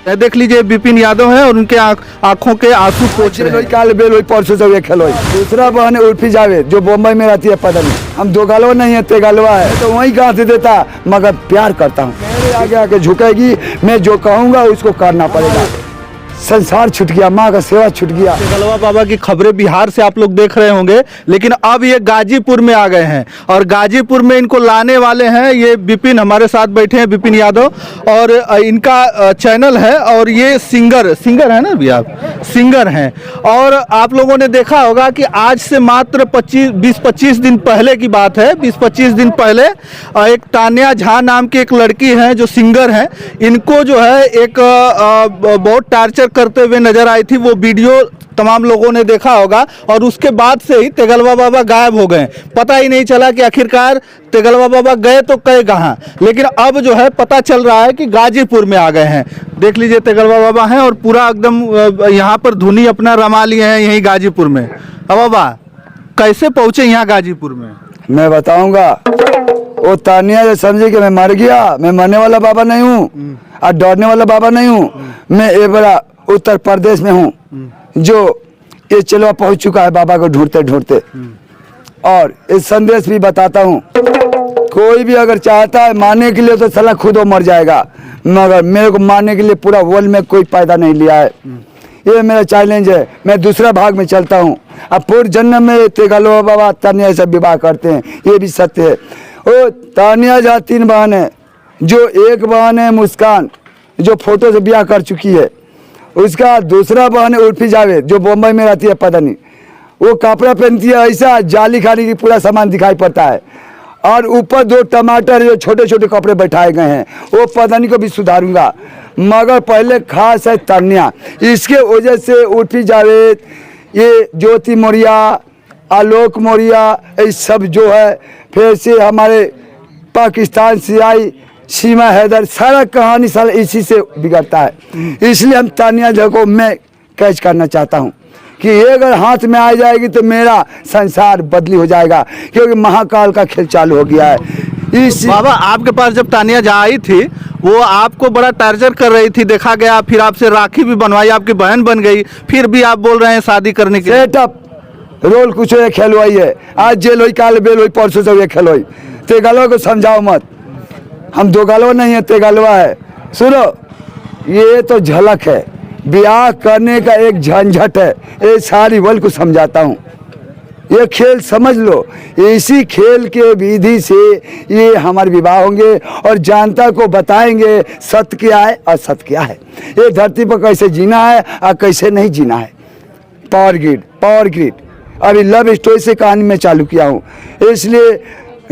देख लीजिए बिपिन यादव है और उनके आंखों के आंसू पोंछ रहे हैं। काल बेल परसों से खेलो। दूसरा बहन उर्फी जावेद जो बम्बई में रहती है, पता नहीं हम दो गलवा नहीं है, तेगलवा है, तो वही गाँव से देता, मगर प्यार करता हूँ। मेरे आगे आके झुकेगी, मैं जो कहूँगा उसको करना पड़ेगा। संसार छूट गया, माँ का सेवा छूट गया। तेगलवा बाबा की खबरें बिहार से आप लोग देख रहे होंगे, लेकिन अब ये गाजीपुर में आ गए हैं और गाजीपुर में इनको लाने वाले हैं। ये बिपिन हमारे साथ बैठे हैं, बिपिन यादव, और इनका चैनल है और ये सिंगर है ना भैया, सिंगर हैं। और आप लोगों ने देखा होगा कि आज से मात्र 20-25 दिन पहले की बात है, 20-25 दिन पहले एक तान्या झा नाम की एक लड़की है जो सिंगर हैं, इनको जो है एक बहुत टार्चर करते हुए नजर आई थी। वो वीडियो तमाम लोगों ने देखा होगा और उसके बाद से ही तेगलवा बाबा गायब हो गए। पता ही नहीं चला कि आखिरकार तेगलवा बाबा गए तो गए कहाँ, लेकिन अब जो है पता चल रहा है कि गाजीपुर में आ गए हैं। देख लीजिए तेगलवा बाबा हैं और पूरा एकदम यहाँ पर धुनी अपना रमा लिए हैं यहीं गाजीपुर में। अब बाबा कैसे पहुंचे यहाँ गाजीपुर में? मैं बताऊंगा। वो तानिया जो समझे कि मैं मर गया, मैं मरने वाला बाबा नहीं हूँ और डरने वाला बाबा नहीं हूँ। मैं एक बड़ा उत्तर प्रदेश में हूँ जो ये चलवा पहुँच चुका है बाबा को ढूंढते ढूंढते। और इस संदेश भी बताता हूँ, कोई भी अगर चाहता है मारने के लिए तो साला खुद वो मर जाएगा, मगर मेरे को मारने के लिए पूरा वर्ल्ड में कोई पैदा नहीं लिया है। ये मेरा चैलेंज है। मैं दूसरा भाग में चलता हूँ। अब पूर्व जन्म में तेगलवा बाबा तानिया से विवाह करते हैं, ये भी सत्य है। वो तानिया जहाँ 3 बहन है, जो एक बहन है मुस्कान जो फोटो से ब्याह कर चुकी है, उसका दूसरा बहन है उर्फी जावेद जो बम्बई में रहती है, पता नहीं वो कपड़ा पहनती है ऐसा जाली खाने की पूरा सामान दिखाई पड़ता है। और ऊपर 2 टमाटर जो छोटे छोटे कपड़े बैठाए गए हैं, वो पता नहीं को भी सुधारूंगा, मगर पहले खास है तान्या। इसके वजह से उर्फी जावेद, ये ज्योति मौर्य, आलोक मौर्य, ये सब जो है, फिर से हमारे पाकिस्तान से आई सीमा हैदर, सारा कहानी सारा इसी से बिगड़ता है। इसलिए हम तानिया जगह को मैं कैच करना चाहता हूँ कि ये अगर हाथ में आ जाएगी तो मेरा संसार बदली हो जाएगा, क्योंकि महाकाल का खेल चालू हो गया है। इस बाबा आपके पास जब तानिया जहाँ आई थी वो आपको बड़ा टार्चर कर रही थी, देखा गया, फिर आपसे राखी भी बनवाई, आपकी बहन बन गई, फिर भी आप बोल रहे हैं शादी करने के सेटअप रोल कुछ खेलवाई है। आज जेल हुई, काल बेल हुई, परसों से ये खेल हुई। तेगलवा को समझाओ मत, हम दो गलवा नहीं है, तेगलवा है। सुनो, ये तो झलक है, ब्याह करने का एक झंझट है। ये सारी वर्ल्ड को समझाता हूँ, ये खेल समझ लो। इसी खेल के विधि से ये हमारे विवाह होंगे और जनता को बताएंगे सत्य क्या है और सत्य क्या है, ये धरती पर कैसे जीना है और कैसे नहीं जीना है। पावर ग्रिड अभी लव स्टोरी से कहानी में चालू किया हूँ, इसलिए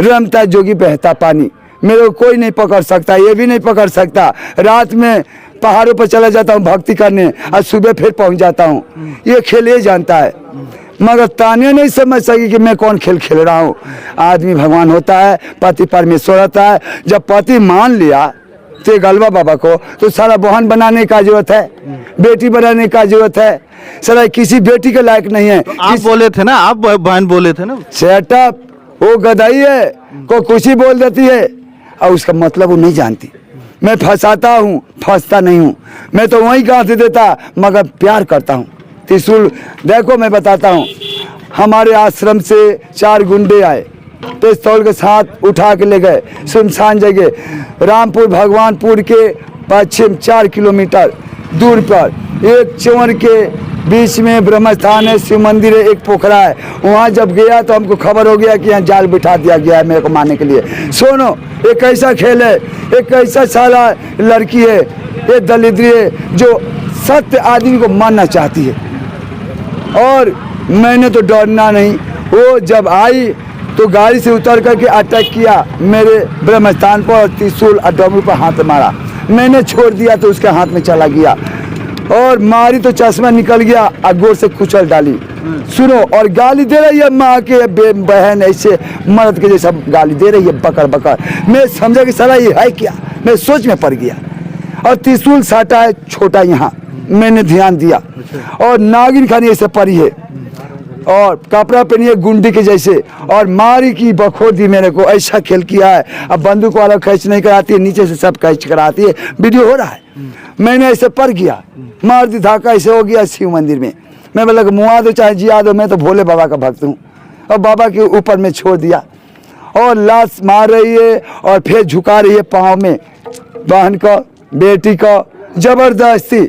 रमता जोगी बहता पानी, मेरे को कोई नहीं पकड़ सकता, ये भी नहीं पकड़ सकता। रात में पहाड़ों पर चला जाता हूँ भक्ति करने और सुबह फिर पहुँच जाता हूँ। ये खेल ये जानता है, मगर तानिया नहीं समझ सकी कि मैं कौन खेल खेल रहा हूँ। आदमी भगवान होता है, पति परमेश्वर होता है। जब पति मान लिया तेगलवा बाबा को, तो सारा बहन बनाने का जरूरत है, बेटी बनाने का जरूरत है। सारा किसी बेटी के लायक नहीं है। तो आप बोले थे ना, आप बहन बोले थे ना। सेटअप वो गदाई है, को कुछ ही बोल देती है और उसका मतलब वो नहीं जानती। मैं फंसाता हूँ, फंसता नहीं हूँ। मैं तो वहीं गाँव से देता, मगर प्यार करता हूँ। त्रिशूल देखो, मैं बताता हूँ, हमारे आश्रम से 4 गुंडे आए, पिस्तौल के साथ उठा के ले गए सुनसान जगह, रामपुर भगवानपुर के पश्चिम 4 किलोमीटर दूर पर एक चंवर के बीच में ब्रह्म स्थान है, शिव मंदिर है, एक पोखरा है। वहाँ जब गया तो हमको खबर हो गया कि यहाँ जाल बिठा दिया गया है मेरे को मारने के लिए। सुनो, एक ऐसा खेल है, एक ऐसा साला लड़की है, ये दलिद्री है जो सत्य आदमी को मानना चाहती है। और मैंने तो डरना नहीं। वो जब आई तो गाड़ी से उतर करके अटैक किया मेरे ब्रह्म स्थान पर, त्रिशूल और डमरू पर हाथ मारा। मैंने छोड़ दिया तो उसके हाथ में चला गया और मारी तो चश्मा निकल गया और गोर से कुचल डाली। सुनो, और गाली दे रही है माँ के बहन, ऐसे मर्द के जैसा गाली दे रही है, बकर बकर। मैं समझा कि साला ये है क्या, मैं सोच में पड़ गया। और त्रिशूल साटा है छोटा यहाँ, मैंने ध्यान दिया, और नागिन खानी ऐसे पड़ी है। और कपड़ा पहनिए गुंडी के जैसे और मारी की बखोर दी मेरे को, ऐसा खेल किया है। अब बंदूक वाला कैच नहीं कराती है, नीचे से सब कैच कराती है, वीडियो हो रहा है। मैंने ऐसे पर किया, मार दी धाका, ऐसे हो गया शिव मंदिर में। मैं बोला मुआ दो चाहे जिया दो, मैं तो भोले बाबा का भक्त हूँ। और बाबा के ऊपर में छोड़ दिया और लाश मार रही है और फिर झुका रही है पाँव में बहन को, बेटी को, जबरदस्ती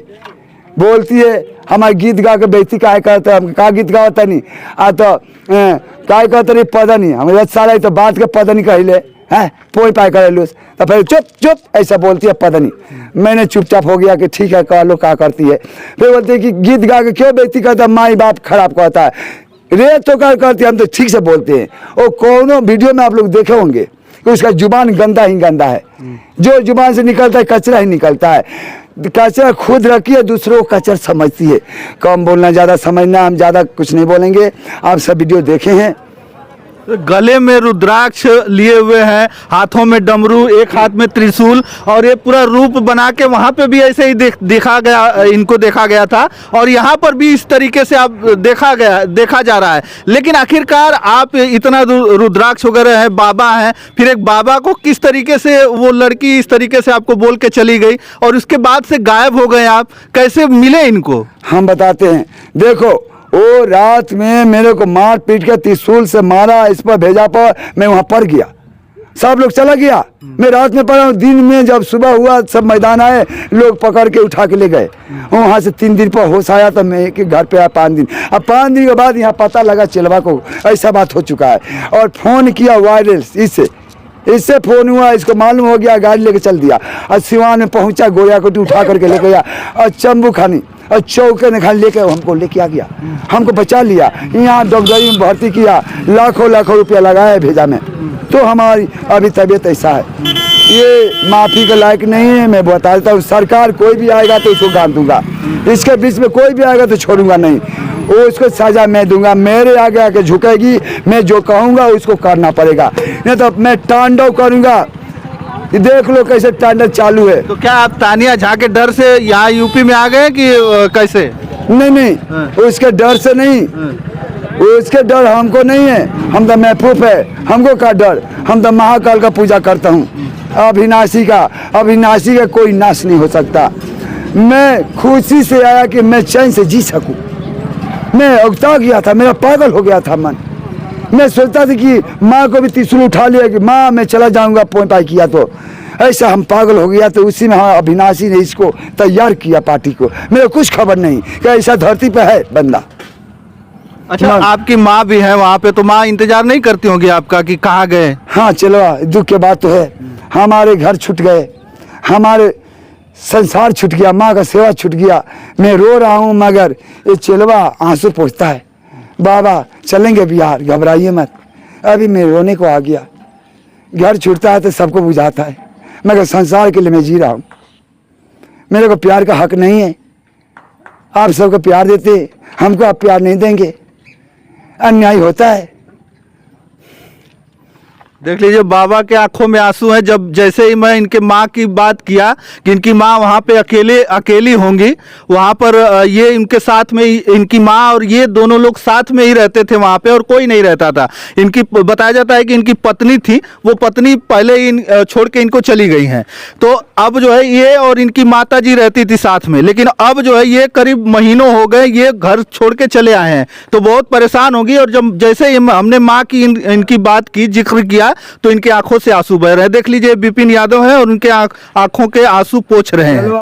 बोलती है हमारे गीत गा के बेइज्जती काहे करते हम का गीत गाता नहीं आ तो काय कहते नहीं पता नहीं हम सारा तो बात के पता नहीं कहले हैं पोई पाई करे लूस तो फिर चुप चुप ऐसा बोलती है पता नहीं। मैंने चुपचाप हो गया कि ठीक है कह लो क्या करती है। फिर बोलती है कि गीत गा के क्यों बेइज्जती करता, माई बाप खराब कहता है, रे तो क्या करती है, हम तो ठीक से बोलते हैं। और कोनो वीडियो में आप लोग देखे होंगे कि उसका जुबान गंदा ही गंदा है, जो जुबान से निकलता है कचरा ही निकलता है। कचरा खुद रखी है, दूसरों को कचरा समझती है। कम बोलना, ज़्यादा समझना, हम ज़्यादा कुछ नहीं बोलेंगे। आप सब वीडियो देखे हैं। गले में रुद्राक्ष लिए हुए हैं, हाथों में डमरू, एक हाथ में त्रिशूल, और ये पूरा रूप बना के वहाँ पे भी ऐसे ही देखा गया, इनको देखा गया था और यहाँ पर भी इस तरीके से आप देखा जा रहा है। लेकिन आखिरकार आप इतना रुद्राक्ष वगैरह है, बाबा हैं, फिर एक बाबा को किस तरीके से वो लड़की इस तरीके से आपको बोल के चली गई और उसके बाद से गायब हो गए, आप कैसे मिले इनको? हम बताते हैं। देखो वो रात में मेरे को मार पीट के त्रिशूल से मारा, इस पर भेजा पर मैं वहाँ पर गया, सब लोग चला गया। मैं रात में पड़ा हूँ, दिन में जब सुबह हुआ सब मैदान आए, लोग पकड़ के उठा के ले गए। वहाँ से 3 दिन पर होश आया तो मैं के घर पे आया 5 दिन। अब 5 दिन के बाद यहाँ पता लगा चिलवा को ऐसा बात हो चुका है। और फ़ोन किया वायरल, इससे फ़ोन हुआ, इसको मालूम हो गया, गाड़ी लेके चल दिया और सिवान में पहुँचा, गोया कोटी उठा करके लेके गया और चंबू खानी और चौके ने खाली लेके हमको लेके आ गया, हमको बचा लिया, यहाँ डॉक्टरी में भर्ती किया, लाखों लाखों रुपया लगाया भेजा में। तो हमारी अभी तबीयत ऐसा है, ये माफ़ी के लायक नहीं है। मैं बता देता हूँ, सरकार कोई भी आएगा तो उसको गाड़ दूंगा, इसके बीच में कोई भी आएगा तो छोड़ूंगा नहीं, वो उसको सजा मैं दूंगा। मेरे आगे आके झुकेगी, मैं जो कहूँगा उसको करना पड़ेगा, नहीं तो मैं तांडव करूँगा। देख लो कैसे तांडव चालू है। तो क्या आप तानिया झा के डर से यहाँ यूपी में आ गए कि कैसे? नहीं, उसके डर से नहीं, उसके डर हमको नहीं है, हम तो महफूफ है, हमको का डर, हम तो महाकाल का पूजा करता हूँ, अविनाशी का कोई नाश नहीं हो सकता। मैं खुशी से आया कि मैं चैन से जी सकूँ। मैं उगता गया था, मेरा पागल हो गया था मन। मैं सोचता था कि माँ को भी त्रिशूल उठा लिया कि माँ मैं चला जाऊँगा, पोई पाई किया तो ऐसा हम पागल हो गया। तो उसी में हाँ अविनाशी ने इसको तैयार किया पार्टी को, मेरे कुछ खबर नहीं कि ऐसा धरती पे है बंदा। अच्छा, आपकी माँ भी है वहाँ पे, तो माँ इंतजार नहीं करती होंगी आपका कि कहाँ गए? हाँ चलो, दुख की बात तो है, हमारे घर छूट गए, हमारे संसार छूट गया, माँ का सेवा छूट गया। मैं रो रहा हूँ मगर ये चिलवा आंसू पोंछता है, बाबा चलेंगे बिहार, घबराइए मत। अभी मैं रोने को आ गया, घर छूटता है तो सबको बुझाता है, मगर संसार के लिए मैं जी रहा हूँ। मेरे को प्यार का हक नहीं है, आप सबको प्यार देते, हमको आप प्यार नहीं देंगे, अन्याय होता है। देख लीजिए, बाबा के आंखों में आंसू हैं। जब जैसे ही मैं इनके माँ की बात किया कि इनकी माँ वहाँ पे अकेली होंगी, वहाँ पर ये इनके साथ में इनकी माँ और ये दोनों लोग साथ में ही रहते थे वहाँ पे, और कोई नहीं रहता था। इनकी बताया जाता है कि इनकी पत्नी थी, वो पत्नी पहले ही छोड़ के इनको चली गई हैं। तो अब जो है ये और इनकी माता जी रहती थी साथ में, लेकिन अब जो है ये करीब महीनों हो गए ये घर छोड़ के चले आए हैं, तो बहुत परेशान होगी। और जब जैसे ही हमने माँ की इनकी बात की, जिक्र किया, तो इनके आंखों से आंसू बह रहे हैं। देख लीजिए, विपिन यादव है और उनके आंखों के आंसू पोंछ रहे हैं।